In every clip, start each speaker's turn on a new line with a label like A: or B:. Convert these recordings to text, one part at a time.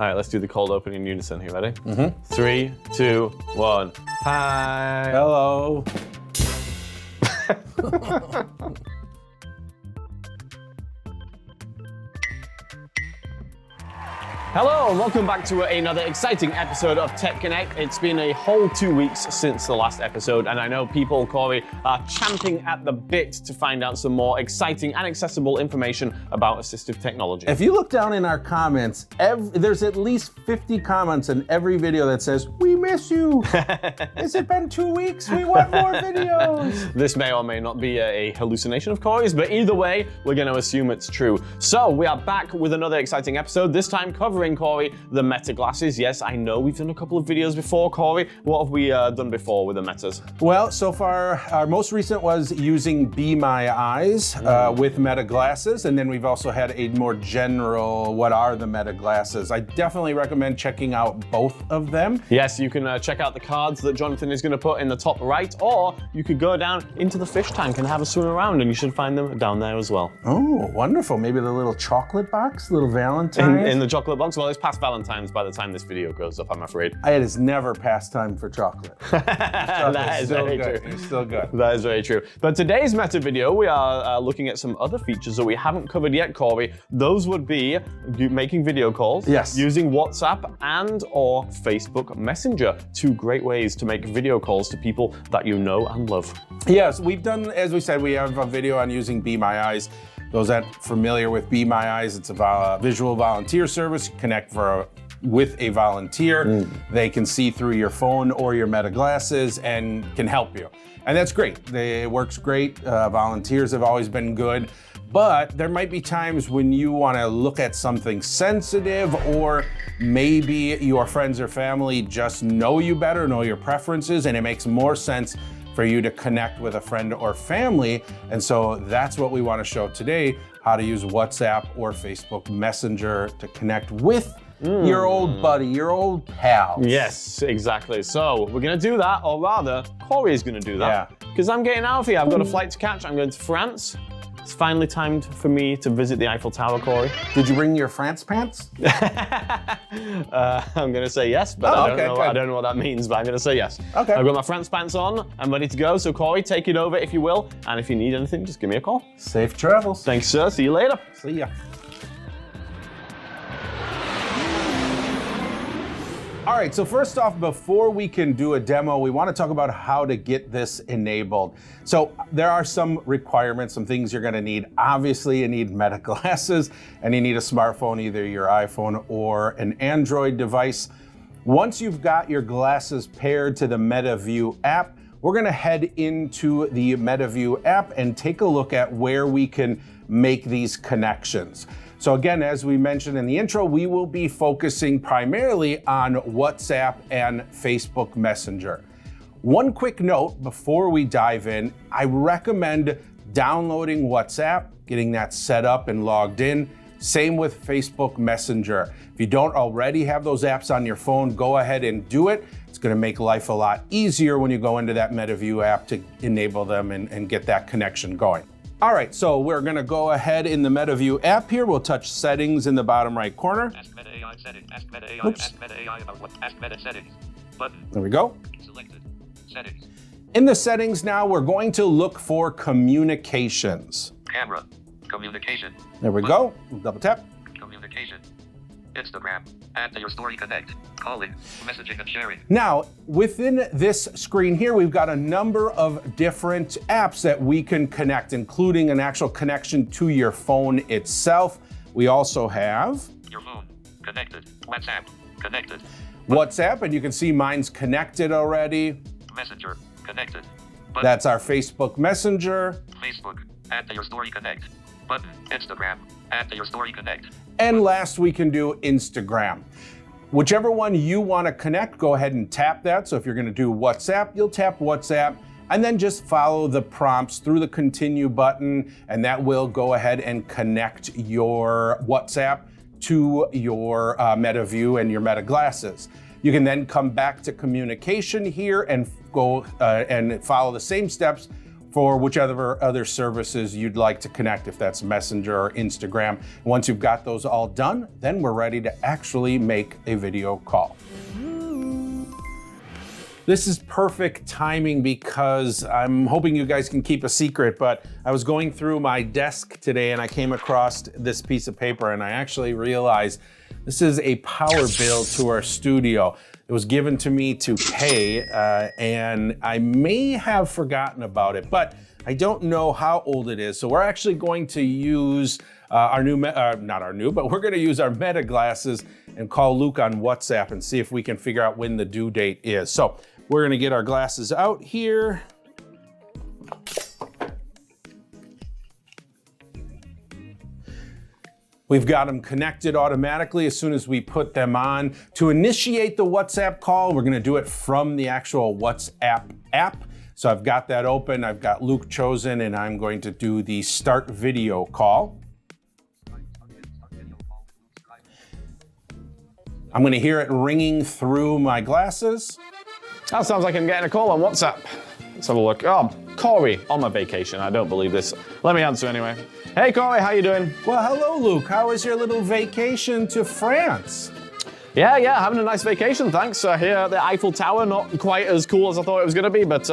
A: All right, let's do the cold open in unison. You ready? 3, 2, 1. Hi.
B: Hello.
A: Hello and welcome back to another exciting episode of Tech Connect. It's been a whole 2 weeks since the last episode, and I know people, Corey, are champing at the bit to find out some more exciting and accessible information about assistive technology.
B: If you look down in our comments, there's at least 50 comments in every video that says, "We miss you. Has it been 2 weeks? We want more videos."
A: This may or may not be a hallucination of Corey's, but either way, we're going to assume it's true. So we are back with another exciting episode, this time covering, Corey, the MetaGlasses. Yes, I know we've done a couple of videos before, Corey. What have we done before with the Metas?
B: Well, so far, our most recent was using BeMyEyes with MetaGlasses, and then we've also had a more general, what are the MetaGlasses? I definitely recommend checking out both of them.
A: Yes, you can check out the cards that Jonathan is going to put in the top right, or you could go down into the fish tank and have a swim around, and you should find them down there as well.
B: Oh, wonderful. Maybe the little chocolate box, little Valentine's?
A: In the chocolate box? Well, it's past Valentine's by the time this video goes up, I'm afraid.
B: It is never past time for chocolate.
A: That is very true.
B: It's still good.
A: That is very true. But today's Meta video, we are looking at some other features that we haven't covered yet, Corey. Those would be making video calls,
B: yes,
A: using WhatsApp and or Facebook Messenger. 2 great ways to make video calls to people that you know and love.
B: Yes, we've done, as we said, we have a video on using BeMyEyes. Those that are familiar with BeMyEyes, it's a visual volunteer service. Connect with a volunteer. They can see through your phone or your MetaGlasses and can help you. And that's great. It works great. Volunteers have always been good. But there might be times when you want to look at something sensitive, or maybe your friends or family just know you better, know your preferences, and it makes more sense for you to connect with a friend or family. And so that's what we want to show today, how to use WhatsApp or Facebook Messenger to connect with your old buddy, your old pal.
A: Yes, exactly. So we're going to do that, or rather, Corey is going to do that. Because I'm getting out of here. I've got a flight to catch. I'm going to France. It's finally time for me to visit the Eiffel Tower, Corey.
B: Did you bring your France pants?
A: I'm going to say yes, but I don't know what that means, but I'm going to say yes.
B: Okay.
A: I've got my France pants on. I'm ready to go. So Corey, take it over if you will. And if you need anything, just give me a call.
B: Safe travels.
A: Thanks, sir. See you later.
B: See ya. All right, so first off, before we can do a demo, we want to talk about how to get this enabled. So there are some requirements, some things you're going to need. Obviously, you need MetaGlasses, and you need a smartphone, either your iPhone or an Android device. Once you've got your glasses paired to the MetaView app, we're going to head into the MetaView app and take a look at where we can make these connections. So again, as we mentioned in the intro, we will be focusing primarily on WhatsApp and Facebook Messenger. One quick note before we dive in, I recommend downloading WhatsApp, getting that set up and logged in. Same with Facebook Messenger. If you don't already have those apps on your phone, go ahead and do it. It's going to make life a lot easier when you go into that MetaView app to enable them and get that connection going. All right, so we're going to go ahead in the MetaView app here. We'll touch settings in the bottom right corner.
C: Ask MetaAI settings. Ask MetaAI. Ask MetaAI about what? Ask Meta settings. Button.
B: There we go.
C: Selected. Settings.
B: In the settings now, we're going to look for communications.
C: Camera. Communication.
B: There we go. Double tap.
C: Communication. Instagram. Add to your story, connect. Calling. Messaging and sharing.
B: Now, within this screen here, we've got a number of different apps that we can connect, including an actual connection to your phone itself. We also have
C: your phone. Connected. WhatsApp. Connected.
B: WhatsApp, and you can see mine's connected already.
C: Messenger. Connected. Button.
B: That's our Facebook Messenger.
C: Facebook. Add to your story, connect. Button. Instagram. Add to your story, connect.
B: And last, we can do Instagram. Whichever one you want to connect, go ahead and tap that. So if you're going to do WhatsApp, you'll tap WhatsApp, and then just follow the prompts through the continue button, and that will go ahead and connect your WhatsApp to your MetaView and your MetaGlasses. You can then come back to communication here and go and follow the same steps for whichever other services you'd like to connect, if that's Messenger or Instagram. Once you've got those all done, then we're ready to actually make a video call. This is perfect timing because I'm hoping you guys can keep a secret, but I was going through my desk today and I came across this piece of paper and I actually realized this is a power bill to our studio. It was given to me to pay and I may have forgotten about it, but I don't know how old it is. So we're actually going to use we're going to use our MetaGlasses and call Luke on WhatsApp and see if we can figure out when the due date is. So we're going to get our glasses out here. We've got them connected automatically as soon as we put them on. To initiate the WhatsApp call, we're going to do it from the actual WhatsApp app. So I've got that open. I've got Luke chosen and I'm going to do the start video call. I'm going to hear it ringing through my glasses.
A: That sounds like I'm getting a call on WhatsApp. Let's have a look. Oh, Corey on my vacation. I don't believe this. Let me answer anyway. Hey Corey, how you doing?
B: Well, hello Luke. How was your little vacation to France?
A: Yeah, having a nice vacation, thanks. Here at the Eiffel Tower, not quite as cool as I thought it was going to be, but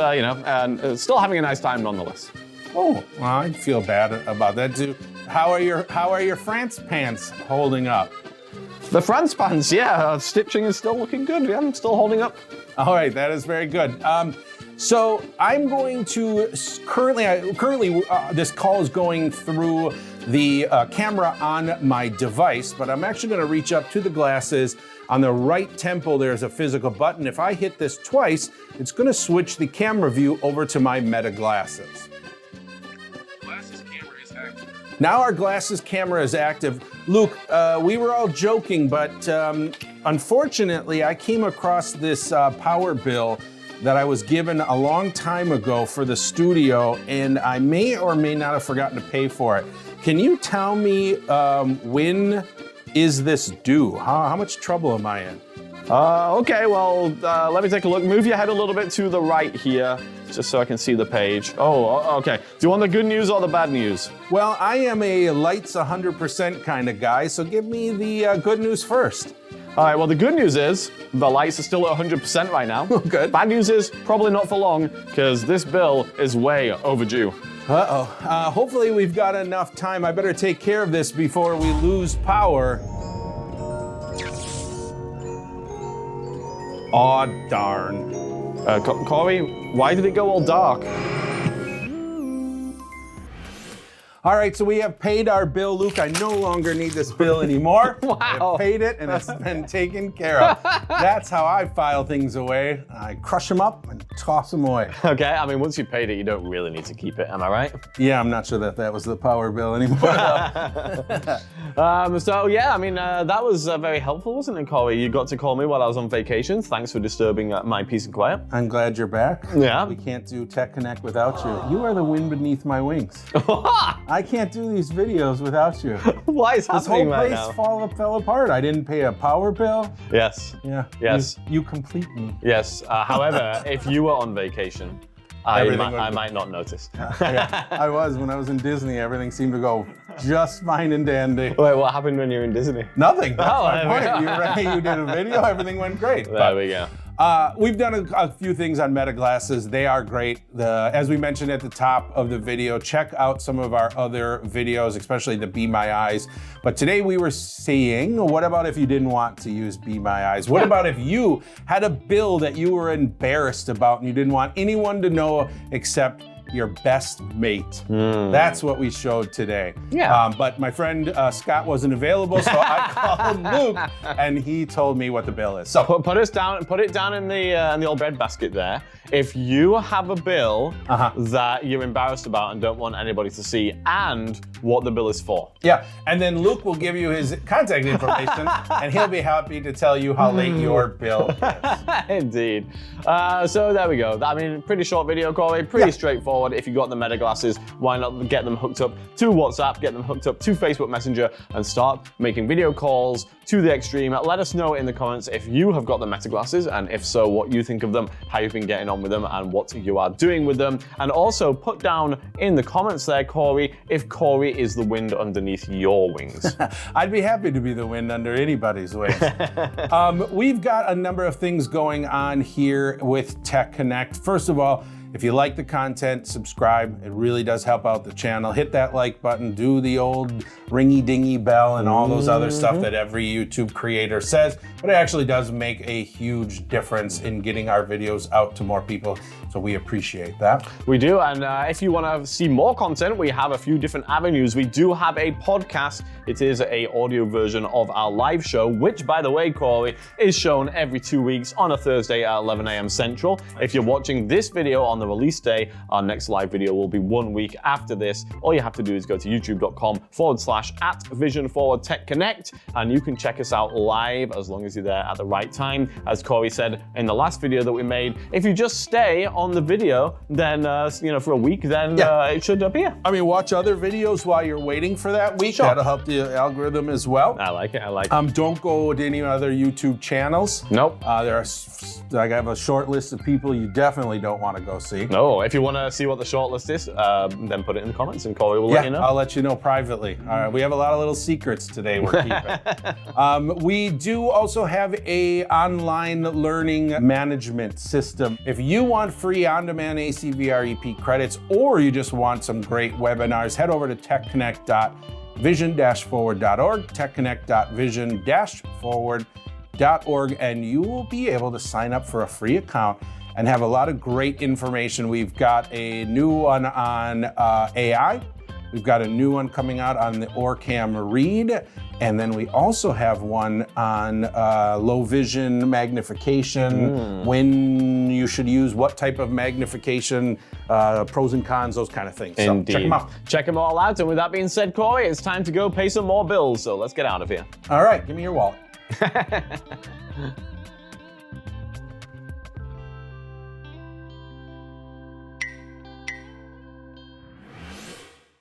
A: still having a nice time nonetheless.
B: Oh, well, I feel bad about that too. How are your France pants holding up?
A: The France pants, yeah, stitching is still looking good. Yeah, I'm still holding up.
B: All right, that is very good. So I'm going to currently this call is going through the camera on my device, but I'm actually going to reach up to the glasses. On the right temple, there's a physical button. If I hit this twice, it's going to switch the camera view over to my MetaGlasses.
C: Glasses camera is active.
B: Now our glasses camera is active. Luke, we were all joking, but unfortunately, I came across this power bill that I was given a long time ago for the studio, and I may or may not have forgotten to pay for it. Can you tell me when is this due? How much trouble am I in?
A: Okay, well, let me take a look. Move your head a little bit to the right here, just so I can see the page. Oh, okay. Do you want the good news or the bad news?
B: Well, I am a lights 100% kind of guy, so give me the good news first.
A: All right, well, the good news is the lights are still at 100% right now.
B: Good.
A: Bad news is probably not for long, because this bill is way overdue.
B: Hopefully we've got enough time. I better take care of this before we lose power. Aw, darn.
A: Corey, why did it go all dark?
B: All right, so we have paid our bill. Luke, I no longer need this bill anymore.
A: Wow.
B: I paid it and it's been taken care of. That's how I file things away. I crush them up and toss them away.
A: Okay, I mean, once you paid it, you don't really need to keep it, am I right?
B: Yeah, I'm not sure that was the power bill anymore.
A: So yeah, I mean, that was very helpful, wasn't it, Corey? You got to call me while I was on vacation. Thanks for disturbing my peace and quiet.
B: I'm glad you're back.
A: Yeah.
B: We can't do Tech Connect without you. You are the wind beneath my wings. I can't do these videos without you.
A: Why is
B: This whole
A: happening right
B: place
A: now?
B: fell apart. I didn't pay a power bill.
A: Yes.
B: Yeah.
A: Yes.
B: You complete me.
A: Yes. However, if you were on vacation, I
B: Everything would be-
A: might not notice.
B: Yeah, I was. When I was in Disney, everything seemed to go just fine and dandy.
A: Wait, what happened when you were in Disney?
B: Nothing. That's
A: Oh,
B: my
A: there we
B: point.
A: go.
B: You did a video. Everything went great.
A: There we go.
B: We've done a few things on MetaGlasses. They are great. As we mentioned at the top of the video, check out some of our other videos, especially the BeMyEyes. But today we were saying, what about if you didn't want to use BeMyEyes? What about if you had a bill that you were embarrassed about and you didn't want anyone to know except your best mate? That's what we showed today.
A: Yeah.
B: But my friend Scott wasn't available, so I called Luke, and he told me what the bill is. So
A: Put it down in the old breadbasket there. If you have a bill that you're embarrassed about and don't want anybody to see, and what the bill is for.
B: yeah, and then Luke will give you his contact information, and he'll be happy to tell you how late your bill is.
A: Indeed. So there we go. I mean, pretty short video, Corey. Pretty straightforward. If you got the MetaGlasses, why not get them hooked up to WhatsApp, get them hooked up to Facebook Messenger, and start making video calls to the extreme. Let us know in the comments if you have got the MetaGlasses, and if so, what you think of them, how you've been getting on with them, and what you are doing with them. And also put down in the comments there, Corey, if Corey is the wind underneath your wings.
B: I'd be happy to be the wind under anybody's wings. We've got a number of things going on here with Tech Connect. First of all, if you like the content, subscribe. It really does help out the channel. Hit that like button, do the old ringy-dingy bell and all those other stuff that every YouTube creator says, but it actually does make a huge difference in getting our videos out to more people, so we appreciate that.
A: We do, and if you want to see more content, we have a few different avenues. We do have a podcast. It is an audio version of our live show, which, by the way, Corey, is shown every 2 weeks on a Thursday at 11 a.m. Central. If you're watching this video on the release day, our next live video will be 1 week after this. All you have to do is go to youtube.com/@vision-forward-tech-connect, and you can check us out live as long as you're there at the right time. As Corey said in the last video that we made, if you just stay on the video, then for a week, then it should appear.
B: I mean, watch other videos while you're waiting for that week.
A: Sure.
B: That'll help the algorithm as well.
A: I like it. I like it.
B: Don't go to any other YouTube channels.
A: Nope.
B: I have a short list of people you definitely don't want to go see.
A: No, if you want to see what the shortlist is, then put it in the comments and Corey will let you know.
B: I'll let you know privately. All right, we have a lot of little secrets today we're keeping. We do also have a online learning management system. If you want free on-demand ACVREP credits, or you just want some great webinars, head over to techconnect.vision-forward.org, techconnect.vision-forward.org, and you will be able to sign up for a free account and have a lot of great information. We've got a new one on AI. We've got a new one coming out on the OrCam Read. And then we also have one on low vision magnification, when you should use what type of magnification, pros and cons, those kind of things.
A: Indeed.
B: So check them out.
A: Check them all out. And with that being said, Corey, it's time to go pay some more bills. So let's get out of here.
B: All right, give me your wallet.